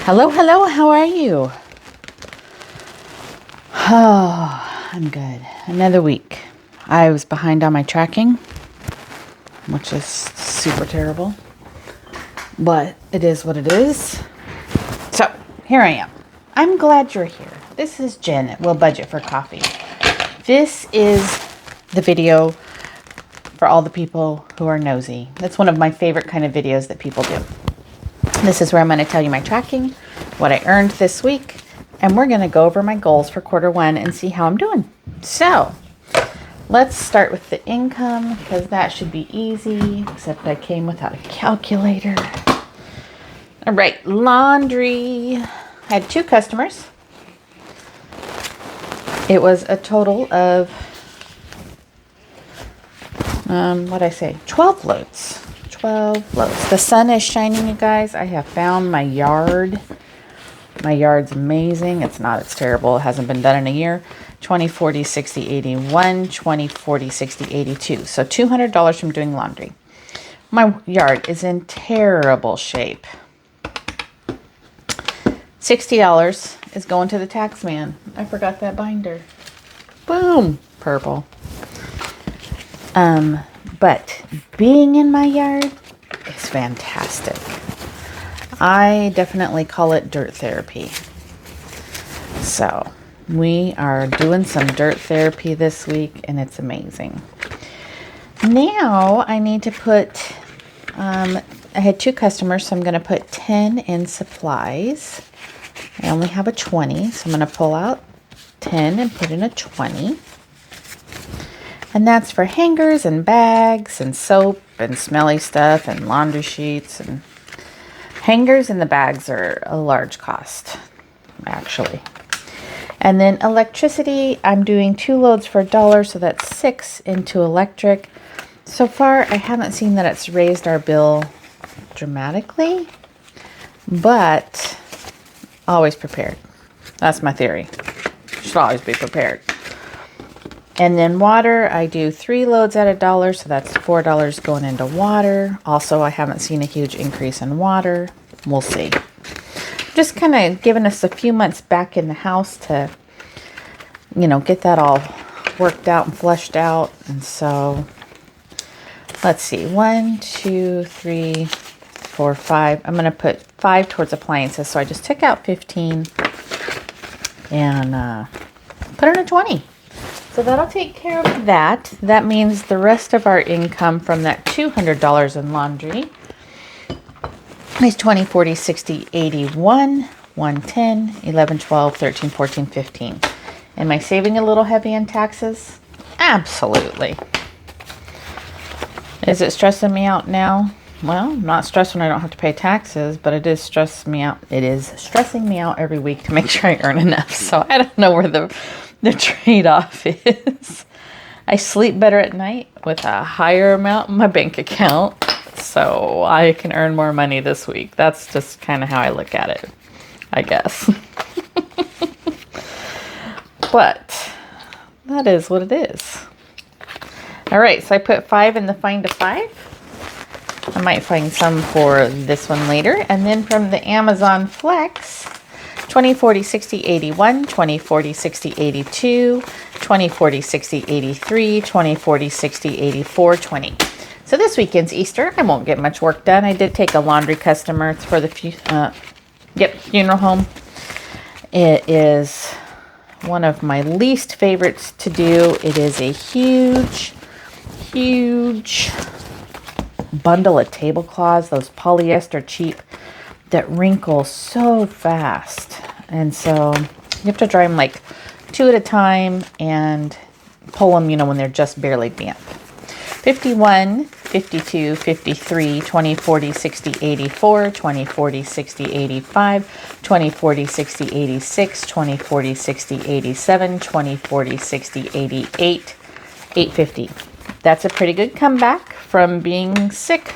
Hello, hello, how are you? Oh, I'm good. Another week. I was behind on my tracking, which is super terrible, but it is what it is. So, here I am. I'm glad you're here. This is Jen at Will Budget for Coffee. This is the video for all the people who are nosy. That's one of my favorite kind of videos that people do. This is where I'm going to tell you my tracking, what I earned this week, and we're going to go over my goals for quarter 1 and see how I'm doing. So, let's start with the income because that should be easy, except I came without a calculator. All right, laundry. I had 2 customers. It was a total of, 12 loads. 12 loads. The sun is shining, you guys. I have found my yard. My yard's amazing. It's terrible. It hasn't been done in a year. 20, 40, 60, 81, 20, 40, 60, 82. So $200 from doing laundry. My yard is in terrible shape. $60 is going to the tax man. I forgot that binder. Boom. Purple. But being in my yard is fantastic. I definitely call it dirt therapy. So we are doing some dirt therapy this week and it's amazing. Now I need to put, I had 2 customers, so I'm going to put 10 in supplies. I only have a 20, so I'm going to pull out 10 and put in a 20. And that's for hangers and bags and soap and smelly stuff and laundry sheets. And hangers and the bags are a large cost, actually. And then electricity, I'm doing 2 loads for $1, so that's 6 into electric. So far, I haven't seen that it's raised our bill dramatically, but always prepared. That's my theory. Should always be prepared. And then water, I do 3 loads at $1, so that's $4 going into water. Also, I haven't seen a huge increase in water. We'll see. Just kind of giving us a few months back in the house to, get that all worked out and flushed out. And so, let's see. 1, 2, 3, 4, 5. I'm going to put 5 towards appliances. So I just took out 15 and put in a 20. So that'll take care of that. That means the rest of our income from that $200 in laundry is 20, 40, 60, 81, 110, 11, 12, 13, 14, 15. Am I saving a little heavy on taxes? Absolutely. Is it stressing me out now? Well, I'm not stressed when I don't have to pay taxes, but it is stressing me out. It is stressing me out every week to make sure I earn enough. So I don't know where the trade-off is. I sleep better at night with a higher amount in my bank account, so I can earn more money this week. That's just kind of how I look at it, I guess. But that is what it is. All right, so I put 5 in the find a 5. I might find some for this one later. And then from the Amazon Flex, 20, 40, 60, 81, 20, 40, 60, 82, 20, 40, 60, 83, 20, 40, 60, 84, 20. So this weekend's Easter. I won't get much work done. I did take a laundry customer. It's for the funeral home. It is one of my least favorites to do. It is a huge bundle of tablecloths, those polyester cheap, that wrinkle so fast. And so you have to dry them like 2 at a time and pull them, when they're just barely damp. 51, 52, 53, 20, 40, 60, 84, 20, 40, 60, 85, 20, 40, 60, 86, 20, 40, 60, 87, 20, 40, 60, 88, 850. That's a pretty good comeback from being sick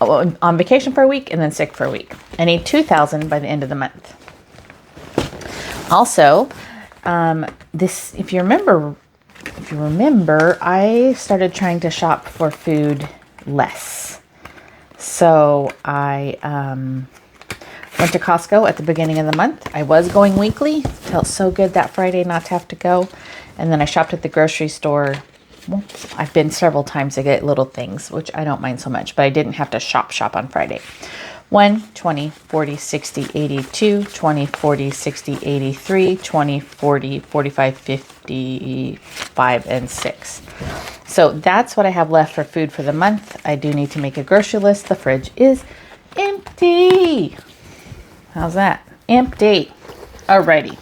on vacation for a week and then sick for a week. I need 2,000 by the end of the month. Also, if you remember, I started trying to shop for food less. So I Went to Costco at the beginning of the month. I was going weekly. Felt so good that Friday not to have to go. And then I shopped at the grocery store. Well, I've been several times to get little things, which I don't mind so much, but I didn't have to shop on Friday. 1, 20, 40, 60, 82, 20, 40, 60, 83, 20, 40, 45, 55, and 6. So that's what I have left for food for the month. I do need to make a grocery list. The fridge is empty. How's that? Empty. Alrighty.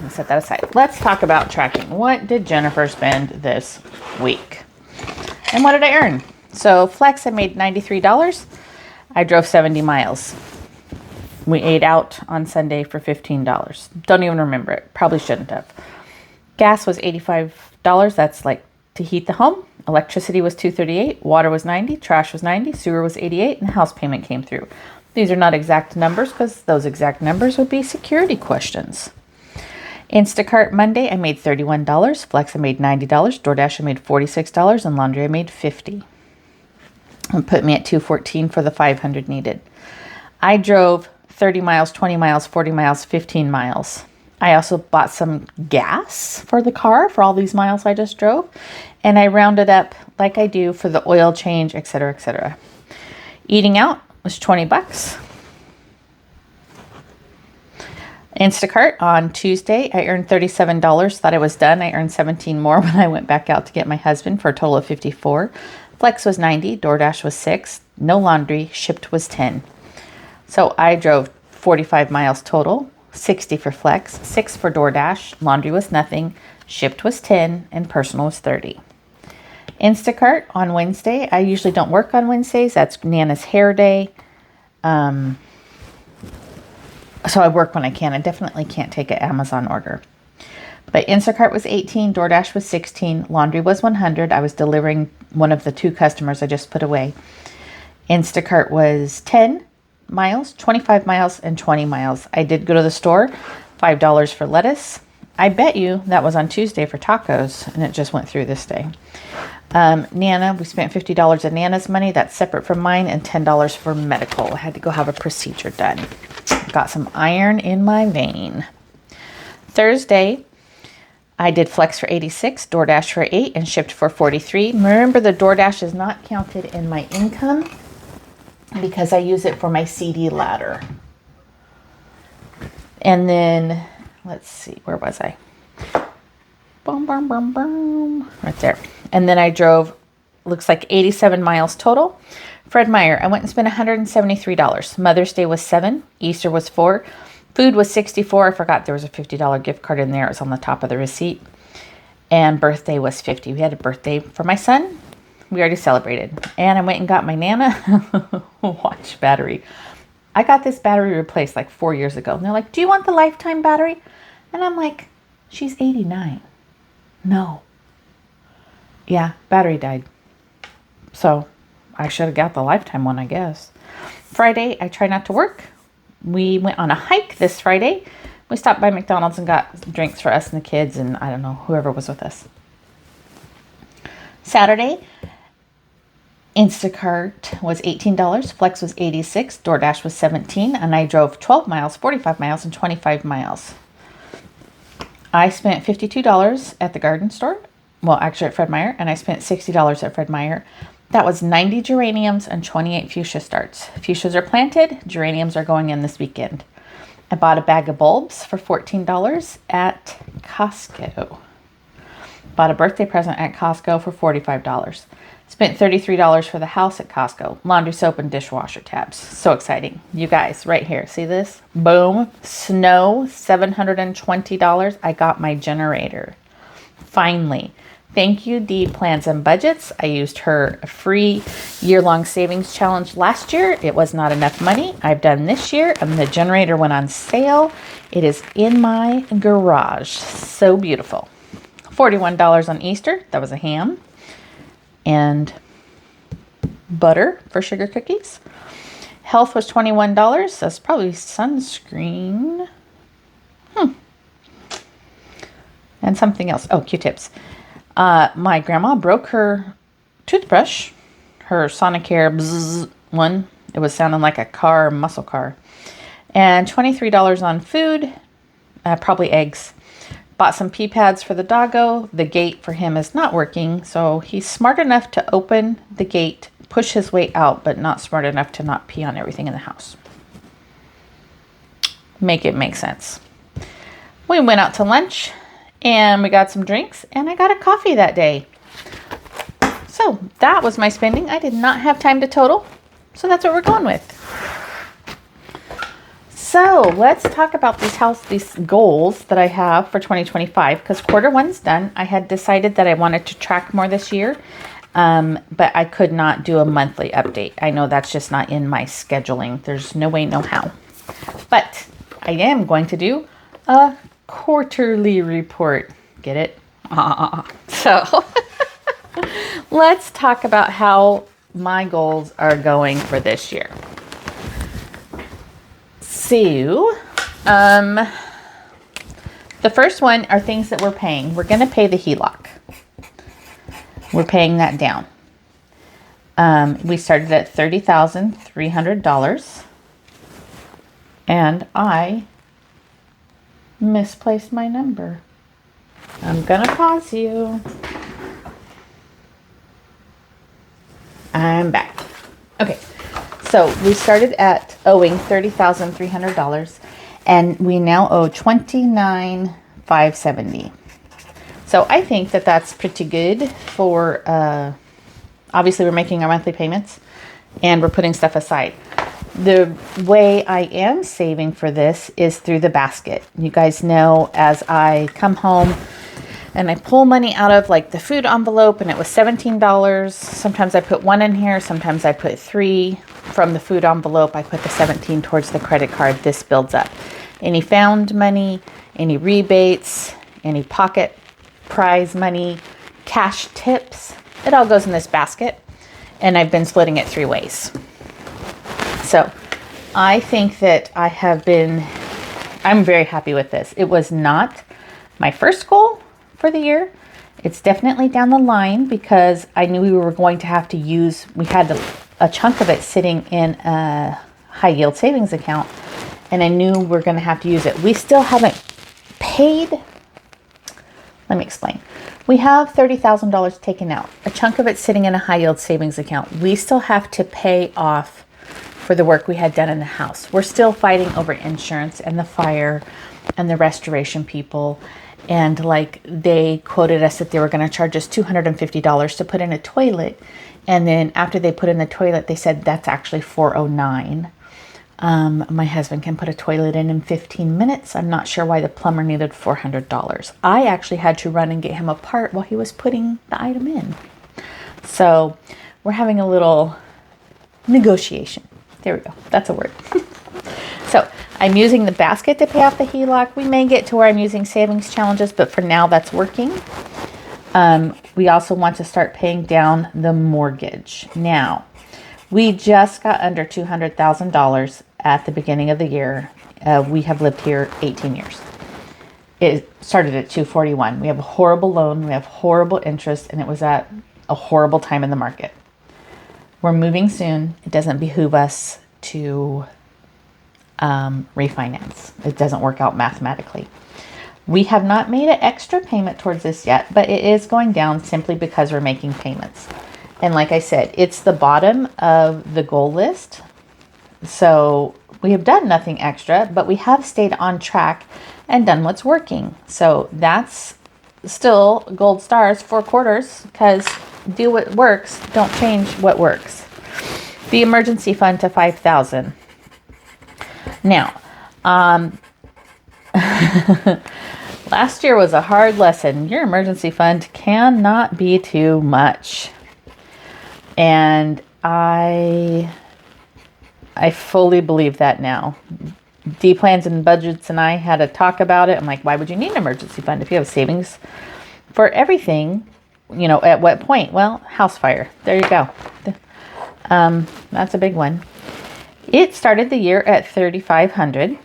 Let's set that aside. Let's talk about tracking. What did Jennifer spend this week? And what did I earn? So Flex, I made $93. I drove 70 miles. We ate out on Sunday for $15. Don't even remember it. Probably shouldn't have. Gas was $85. That's like to heat the home. Electricity was $238. Water was $90. Trash was $90. Sewer was $88. And the house payment came through. These are not exact numbers because those exact numbers would be security questions. Instacart Monday, I made $31. Flex, I made $90. DoorDash, I made $46. And laundry, I made $50. And put me at $214 for the 500 needed. I drove 30 miles, 20 miles, 40 miles, 15 miles. I also bought some gas for the car for all these miles I just drove. And I rounded up like I do for the oil change, etc., etc. Eating out was $20. Instacart on Tuesday, I earned $37. Thought I was done. I earned 17 more when I went back out to get my husband for a total of 54. Flex was 90. DoorDash was 6. No laundry. Shipped was 10. So I drove 45 miles total. 60 for Flex. 6 for DoorDash. Laundry was nothing. Shipped was 10. And personal was 30. Instacart on Wednesday. I usually don't work on Wednesdays. That's Nana's hair day. So I work when I can. I definitely can't take an Amazon order. But Instacart was 18, DoorDash was 16, laundry was 100. I was delivering one of the 2 customers I just put away. Instacart was 10 miles, 25 miles, and 20 miles. I did go to the store, $5 for lettuce. I bet you that was on Tuesday for tacos, and it just went through this day. Nana, we spent $50 of Nana's money. That's separate from mine, and $10 for medical. I had to go have a procedure done. Got some iron in my vein. Thursday, I did Flex for 86, DoorDash for 8, and shipped for 43. Remember, the DoorDash is not counted in my income because I use it for my CD ladder. And then, let's see, where was I? Boom, boom, boom, boom. Right there. And then I drove, looks like 87 miles total. Fred Meyer, I went and spent $173. Mother's Day was 7. Easter was 4. Food was $64. I forgot there was a $50 gift card in there. It was on the top of the receipt. And birthday was $50. We had a birthday for my son. We already celebrated. And I went and got my Nana watch battery. I got this battery replaced like 4 years ago. And they're like, do you want the lifetime battery? And I'm like, she's 89. No. Yeah, battery died. So I should have got the lifetime one, I guess. Friday, I try not to work. We went on a hike this Friday. We stopped by McDonald's and got drinks for us and the kids and I don't know, whoever was with us. Saturday, Instacart was $18. Flex was $86. DoorDash was $17. And I drove 12 miles, 45 miles, and 25 miles. I spent $52 at the garden store. Well, actually at Fred Meyer. And I spent $60 at Fred Meyer. That was 90 geraniums and 28 fuchsia starts. Fuchsias are planted. Geraniums are going in this weekend. I bought a bag of bulbs for $14 at Costco. Bought a birthday present at Costco for $45. Spent $33 for the house at Costco. Laundry soap and dishwasher tabs. So exciting. You guys, right here. See this? Boom. Snow, $720. I got my generator. Finally. Thank you, Dee Plans and Budgets. I used her free year-long savings challenge last year. It was not enough money. I've done this year, and the generator went on sale. It is in my garage. So beautiful. $41 on Easter. That was a ham. And butter for sugar cookies. Health was $21. That's probably sunscreen. And something else. Oh, Q-tips. My grandma broke her toothbrush, her Sonicare Bzzz one, It was sounding like a car, muscle car. And $23 on food, probably eggs. Bought some pee pads for the doggo. The gate for him is not working, so he's smart enough to open the gate, push his way out, but not smart enough to not pee on everything in the house. Make it make sense. We went out to lunch and we got some drinks, and I got a coffee that day. So that was my spending. I did not have time to total, so that's what we're going with. So let's talk about these goals that I have for 2025, because quarter one's done. I had decided that I wanted to track more this year, but I could not do a monthly update. I know that's just not in my scheduling. There's no way, no how. But I am going to do a quarterly report. Get it? So let's talk about how my goals are going for this year. So, the first one are things that we're paying. We're going to pay the HELOC. We're paying that down. We started at $30,300, and I misplaced my number. I'm going to pause you. I'm back. Okay. So we started at owing $30,300, and we now owe $29,570. So I think that that's pretty good for, obviously we're making our monthly payments and we're putting stuff aside. The way I am saving for this is through the basket. You guys know, as I come home and I pull money out of like the food envelope, and it was $17. Sometimes I put one in here. Sometimes I put three. From the food envelope, I put the 17 towards the credit card. This builds up. Any found money, any rebates, any pocket prize money, cash tips, it all goes in this basket. And I've been splitting it 3 ways. So I think that I'm very happy with this. It was not my first goal for the year. It's definitely down the line, because I knew we were going to have to we had a chunk of it sitting in a high yield savings account, and I knew we were going to have to use it. We still haven't paid. Let me explain. We have $30,000 taken out. A chunk of it sitting in a high yield savings account. We still have to pay off for the work we had done in the house. We're still fighting over insurance and the fire and the restoration people. And like, they quoted us that they were going to charge us $250 to put in a toilet. And then after they put in the toilet, they said that's actually $409. My husband can put a toilet in 15 minutes. I'm not sure why the plumber needed $400. I actually had to run and get him a part while he was putting the item in. So we're having a little negotiation. There we go. That's a word. So I'm using the basket to pay off the HELOC. We may get to where I'm using savings challenges, but for now that's working. We also want to start paying down the mortgage. Now, we just got under $200,000 at the beginning of the year. We have lived here 18 years. It started at $241,000. We have a horrible loan. We have horrible interest, and it was at a horrible time in the market. We're moving soon. It doesn't behoove us to refinance. It doesn't work out mathematically. We have not made an extra payment towards this yet, but it is going down simply because we're making payments. And like I said, it's the bottom of the goal list. So we have done nothing extra, but we have stayed on track and done what's working. So that's still gold stars, 4 quarters, because do what works, don't change what works. The emergency fund to $5,000. Now, last year was a hard lesson. Your emergency fund cannot be too much. And I fully believe that now. D-Plans and Budgets and I had a talk about it. I'm like, why would you need an emergency fund if you have savings for everything? You know, at what point? Well, house fire. There you go. That's a big one. It started the year at $3,500,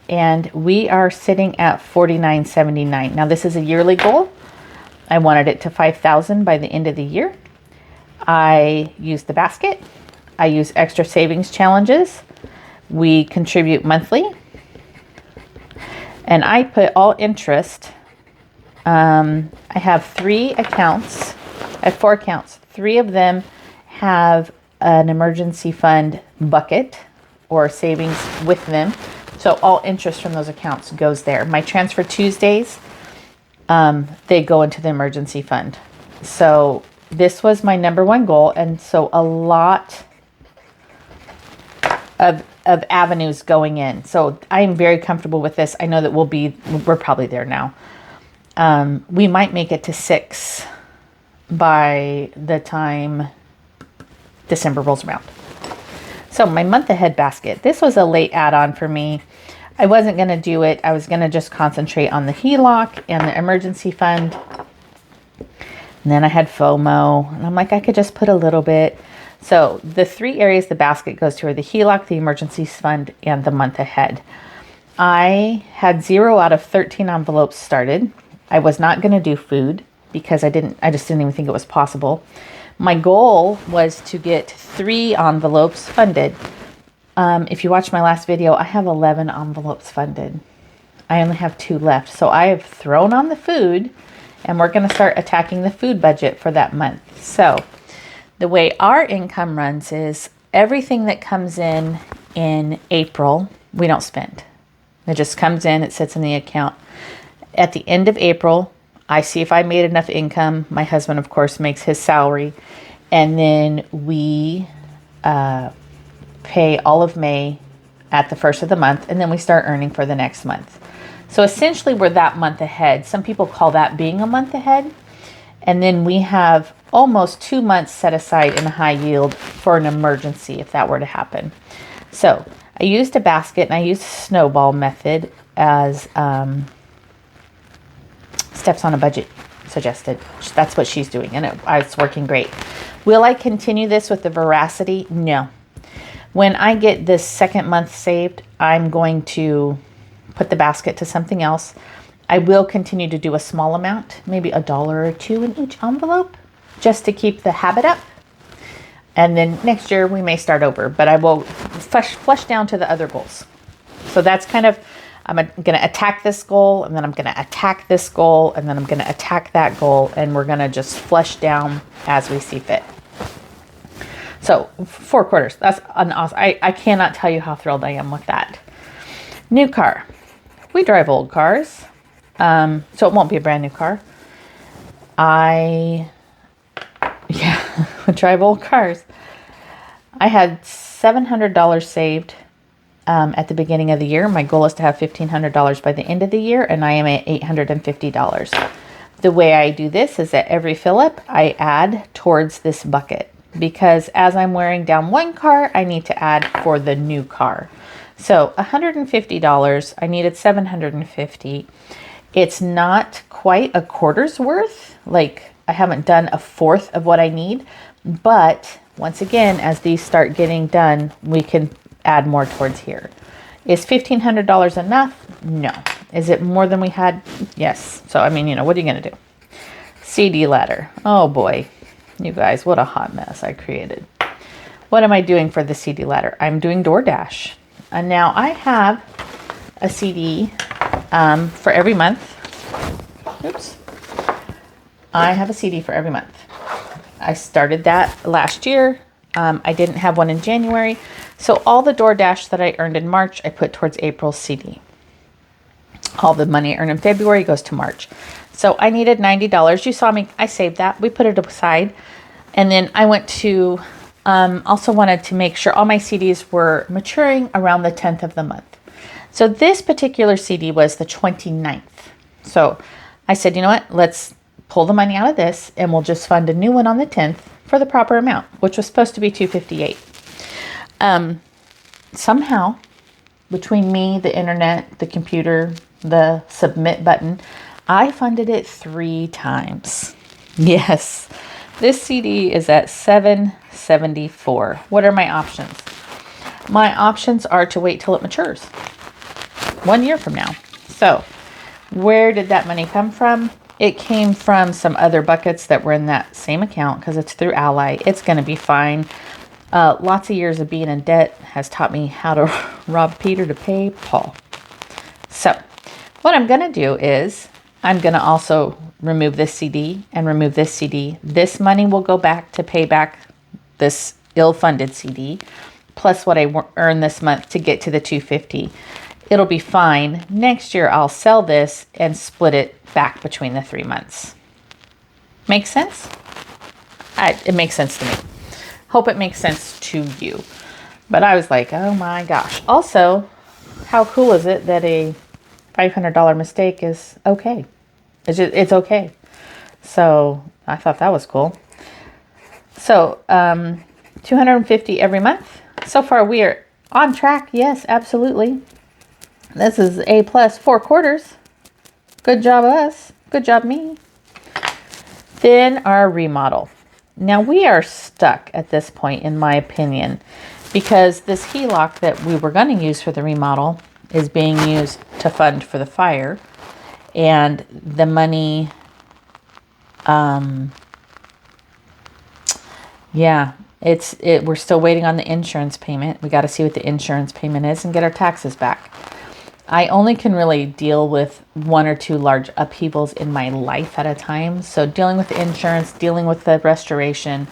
and we are sitting at $4,979. Now, this is a yearly goal. I wanted it to $5,000 by the end of the year. I used the basket. I use extra savings challenges. We contribute monthly. And I put all interest. I have 3 accounts. I have 4 accounts. 3 of them have an emergency fund bucket or savings with them. So all interest from those accounts goes there. My transfer Tuesdays, they go into the emergency fund. So this was my number 1 goal. And so a lot of avenues going in. So I am very comfortable with this. I know that we're probably there now. We might make it to 6 by the time December rolls around. So my month ahead basket, this was a late add-on for me. I wasn't going to do it. I was going to just concentrate on the HELOC and the emergency fund. And then I had FOMO and I'm like, I could just put a little bit. So the 3 areas the basket goes to are the HELOC, the emergency fund, and the month ahead. I had 0 out of 13 envelopes started. I was not going to do food because I just didn't even think it was possible. My goal was to get 3 envelopes funded. If you watch my last video, I have 11 envelopes funded. I only have 2 left. So I have thrown on the food and we're going to start attacking the food budget for that month. So the way our income runs is everything that comes in April, we don't spend. It just comes in, it sits in the account. At the end of April, I see if I made enough income. My husband, of course, makes his salary. And then we pay all of May at the first of the month. And then we start earning for the next month. So essentially, we're that month ahead. Some people call that being a month ahead. And then we have almost 2 months set aside in a high yield for an emergency if that were to happen. So I used a basket and I used a snowball method as Steps on a Budget suggested. That's what she's doing and it's working great. Will I continue this with the Veracity? No. When I get this second month saved, I'm going to put the basket to something else. I will continue to do a small amount, maybe $1 or $2 in each envelope, just to keep the habit up. And then next year we may start over, but I will flush down to the other goals. So that's kind of, I'm going to attack this goal, and then I'm going to attack this goal, and then I'm going to attack that goal, and we're going to just flush down as we see fit. So 4 quarters, that's an awesome, I cannot tell you how thrilled I am with that. New car. We drive old cars. So it won't be a brand new car. Drive old cars. I had $700 saved at the beginning of the year. My goal is to have $1,500 by the end of the year, and I am at $850. The way I do this is that every fill up, I add towards this bucket, because as I'm wearing down one car, I need to add for the new car. So $150, I needed $750. It's not quite a quarter's worth. Like, I haven't done a fourth of what I need, but once again, as these start getting done, we can add more towards here. Is $1,500 enough? No. Is it more than we had? Yes. So, I mean, what are you going to do? CD ladder. Oh boy, you guys, what a hot mess I created. What am I doing for the CD ladder? I'm doing DoorDash. And now I have a CD for every month. Oops. I have a CD for every month. I started that last year. I didn't have one in January. So all the DoorDash that I earned in March, I put towards April's CD. All the money I earned in February goes to March. So I needed $90. You saw me, I saved that. We put it aside. And then I went to, also wanted to make sure all my CDs were maturing around the 10th of the month. So this particular CD was the 29th. So I said, you know what, let's pull the money out of this and we'll just fund a new one on the 10th for the proper amount, which was supposed to be $258. Somehow, between me, the internet, the computer, the submit button, I funded it 3 times. Yes, this CD is at $774. What are my options? My options are to wait till it matures 1 year from now. So where did that money come from? It came from some other buckets that were in that same account because it's through Ally. It's going to be fine. Lots of years of being in debt has taught me how to rob Peter to pay Paul. So what I'm going to do is I'm going to also remove this CD and remove this CD. This money will go back to pay back this ill-funded CD, plus what I earn this month to get to the $250. It'll be fine. Next year, I'll sell this and split it back between the 3 months. Make sense? It makes sense to me. Hope it makes sense to you. But I was like, oh my gosh. Also, how cool is it that a $500 mistake is okay? It's okay. So I thought that was cool. So $250 every month. So far we are on track. Yes, absolutely. This is A plus 4 quarters. Good job us. Good job me. Then our remodel. Now we are stuck at this point, in my opinion, because this HELOC that we were going to use for the remodel is being used to fund for the fire. And the money, we're still waiting on the insurance payment. We got to see what the insurance payment is and get our taxes back. I only can really deal with 1 or 2 large upheavals in my life at a time. So dealing with the insurance, dealing with the restoration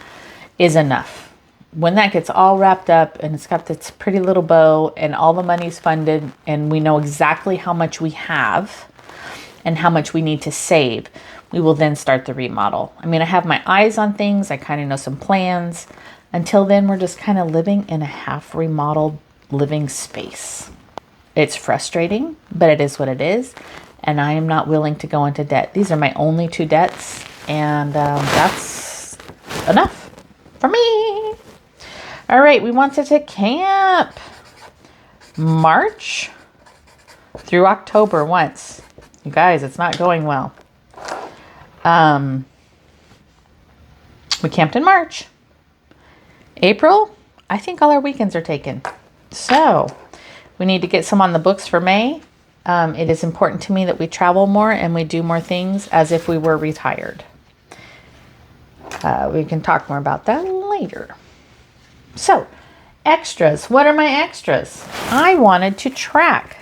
is enough. When that gets all wrapped up and it's got this pretty little bow and all the money's funded and we know exactly how much we have and how much we need to save, we will then start the remodel. I mean, I have my eyes on things. I kind of know some plans. Until then, we're just kind of living in a half remodeled living space. It's frustrating, but it is what it is. And I am not willing to go into debt. These are my only 2 debts. And that's enough for me. All right, we wanted to camp March through October once. You guys, it's not going well. We camped in March. April, I think all our weekends are taken. So we need to get some on the books for May. It is important to me that we travel more and we do more things as if we were retired. We can talk more about that later. So, extras. What are my extras? I wanted to track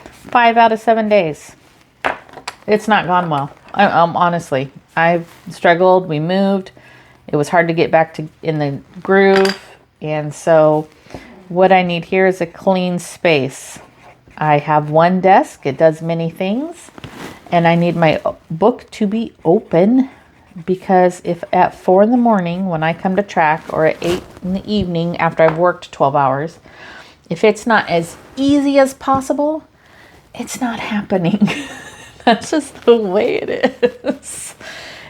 5 out of 7 days. It's not gone well. Honestly, I've struggled. We moved. It was hard to get back in the groove. And so what I need here is a clean space. I have 1 desk. It does many things. And I need my book to be open, because if at 4 in the morning when I come to track, or at 8 in the evening after I've worked 12 hours, if it's not as easy as possible, it's not happening. That's just the way it is.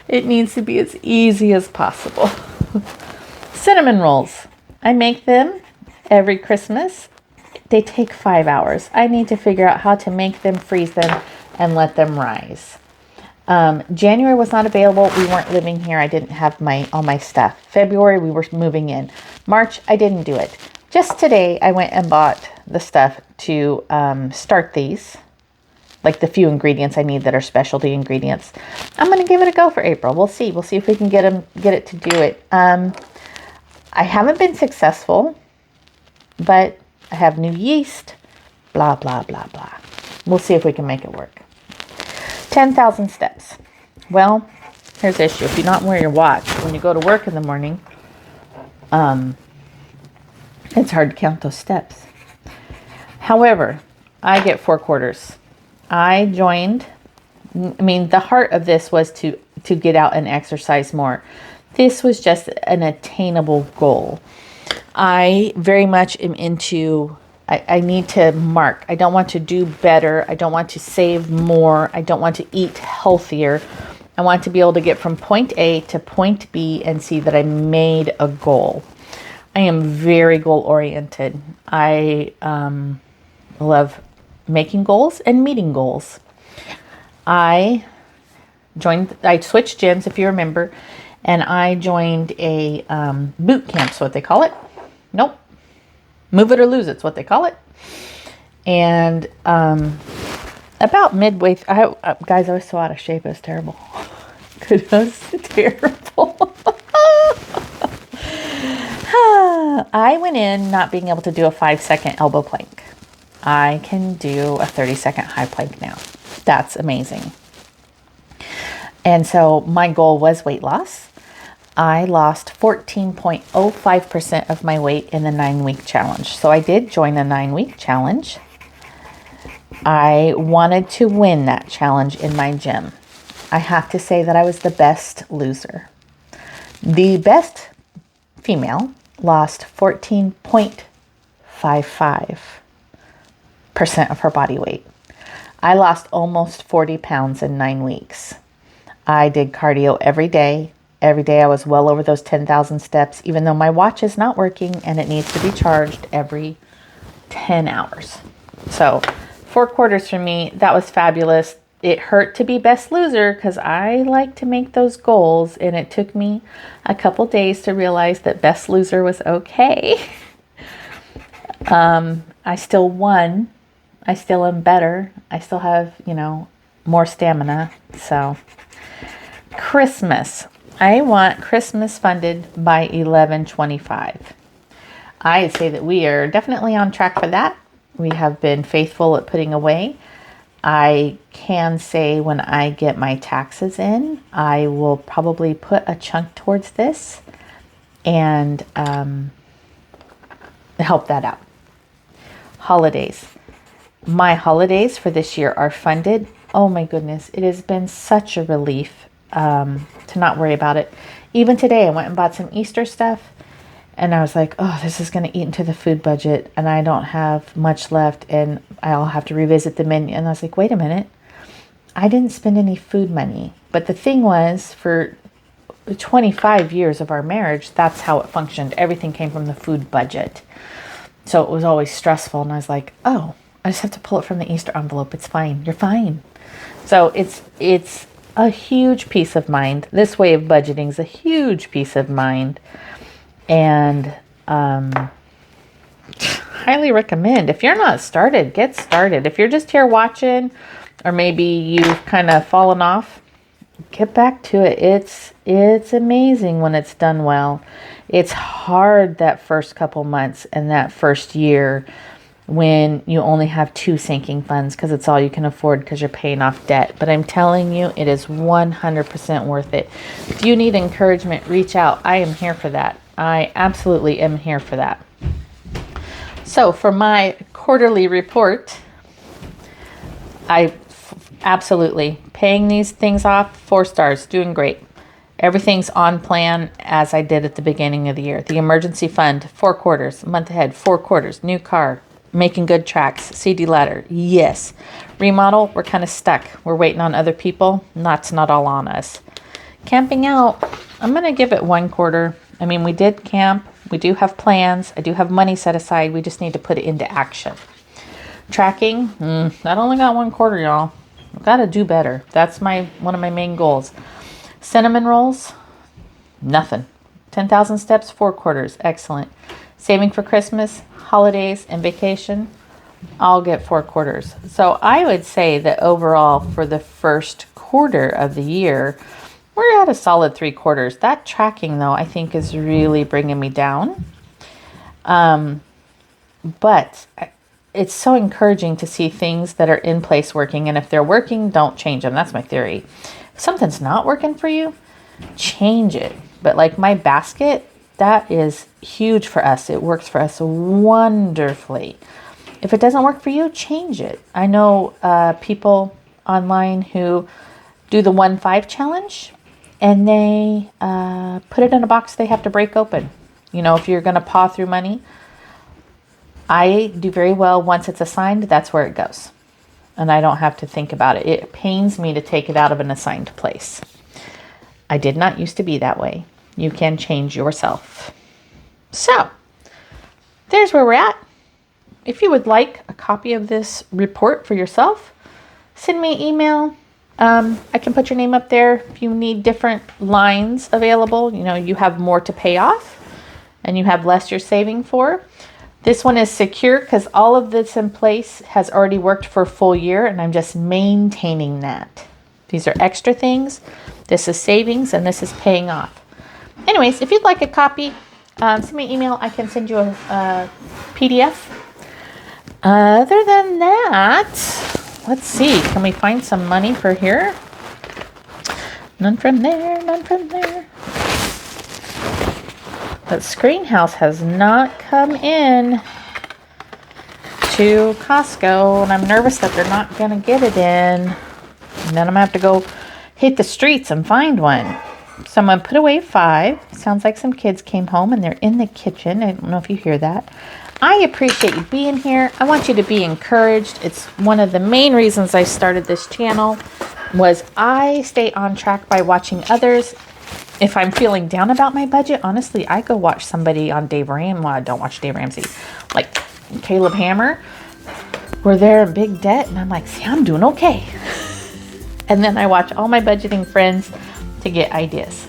It needs to be as easy as possible. Cinnamon rolls. I make them every Christmas. They take 5 hours. I need to figure out how to make them, freeze them, and let them rise. January was not available. We weren't living here. I didn't have all my stuff. February, we were moving in. March, I didn't do it. Just today, I went and bought the stuff to start these. Like the few ingredients I need that are specialty ingredients. I'm going to give it a go for April. We'll see. We'll see if we can get it to do it. I haven't been successful, but I have new yeast. Blah, blah, blah, blah. We'll see if we can make it work. 10,000 steps. Well, here's the issue. If you're not wearing your watch when you go to work in the morning, it's hard to count those steps. However, I get 4 quarters. I joined, the heart of this was to get out and exercise more. This was just an attainable goal. I very much am into, I need to mark. I don't want to do better. I don't want to save more. I don't want to eat healthier. I want to be able to get from point A to point B and see that I made a goal. I am very goal oriented. I love making goals and meeting goals. I switched gyms, if you remember, and I joined a boot camp, is what they call it. Nope. Move it or lose it's what they call it. And about midway, guys, I was so out of shape, it was terrible. It was terrible. I went in not being able to do a 5-second elbow plank. I can do a 30-second high plank now. That's amazing. And so my goal was weight loss. I lost 14.05% of my weight in the 9-week challenge. So I did join a 9-week challenge. I wanted to win that challenge in my gym. I have to say that I was the best loser. The best female lost 14.55% of her body weight. I lost almost 40 pounds in 9 weeks. I did cardio every day. Every day I was well over those 10,000 steps, even though my watch is not working and it needs to be charged every 10 hours. So 4 quarters for me, that was fabulous. It hurt to be best loser because I like to make those goals, and it took me a couple days to realize that best loser was okay. I still won. I still am better. I still have, more stamina. So Christmas. I want Christmas funded by 11/25. I say that we are definitely on track for that. We have been faithful at putting away. I can say when I get my taxes in, I will probably put a chunk towards this and help that out. Holidays. My holidays for this year are funded. Oh my goodness, it has been such a relief to not worry about it. Even today, I went and bought some Easter stuff, and I was like, oh, this is going to eat into the food budget, and I don't have much left, and I'll have to revisit the menu. And I was like, wait a minute, I didn't spend any food money. But the thing was, for 25 years of our marriage, that's how it functioned. Everything came from the food budget. So it was always stressful, and I was like, oh, I just have to pull it from the Easter envelope. It's fine. You're fine. So it's a huge peace of mind. This way of budgeting is a huge peace of mind. And highly recommend. If you're not started, get started. If you're just here watching, or maybe you've kind of fallen off, get back to it. It's amazing when it's done well. It's hard that first couple months and that first year when you only have 2 sinking funds because it's all you can afford because you're paying off debt. But I'm telling you, it is 100% worth it. If you need encouragement, reach out. I am here for that. I absolutely am here for that. So for my quarterly report, absolutely paying these things off, 4 stars, doing great. Everything's on plan as I did at the beginning of the year. The emergency fund, 4 quarters, month ahead, 4 quarters, new car, making good tracks, CD ladder, yes. Remodel, we're kind of stuck. We're waiting on other people. That's not all on us. Camping out, I'm going to give it 1 quarter. I mean, we did camp. We do have plans. I do have money set aside. We just need to put it into action. Tracking, that only got 1 quarter, y'all. I've got to do better. That's one of my main goals. Cinnamon rolls, nothing. 10,000 steps, 4 quarters. Excellent. Saving for Christmas, holidays, and vacation, I'll get 4 quarters. So I would say that overall for the first quarter of the year, we're at a solid 3 quarters. That tracking, though, I think is really bringing me down. But it's so encouraging to see things that are in place working. And if they're working, don't change them. That's my theory. If something's not working for you, change it. But like my basket, that is huge for us. It works for us wonderfully. If it doesn't work for you, change it. I know people online who do the 1-5 challenge, and they put it in a box they have to break open. If you're going to paw through money, I do very well. Once it's assigned, that's where it goes. And I don't have to think about it. It pains me to take it out of an assigned place. I did not used to be that way. You can change yourself. So, there's where we're at. If you would like a copy of this report for yourself, send me an email. I can put your name up there. If you need different lines available, you have more to pay off and you have less you're saving for. This one is secure because all of this in place has already worked for a full year, and I'm just maintaining that. These are extra things. This is savings, and this is paying off. Anyways, if you'd like a copy, Send me an email. I can send you a PDF. Other than that, let's see. Can we find some money for here? None from there, none from there. But Screen House has not come in to Costco, and I'm nervous that they're not going to get it in. And then I'm going to have to go hit the streets and find one. So I'm going to put away 5. Sounds like some kids came home and they're in the kitchen. I don't know if you hear that. I appreciate you being here. I want you to be encouraged. It's one of the main reasons I started this channel was I stay on track by watching others. If I'm feeling down about my budget, honestly, I go watch somebody on Dave Ramsey. Well, I don't watch Dave Ramsey. Like Caleb Hammer. Where they're in big debt. And I'm like, see, I'm doing okay. And then I watch all my budgeting friends to get ideas.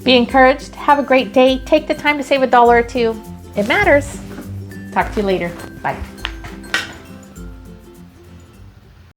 Be encouraged. Have a great day. Take the time to save $1 or $2. It matters. Talk to you later. Bye.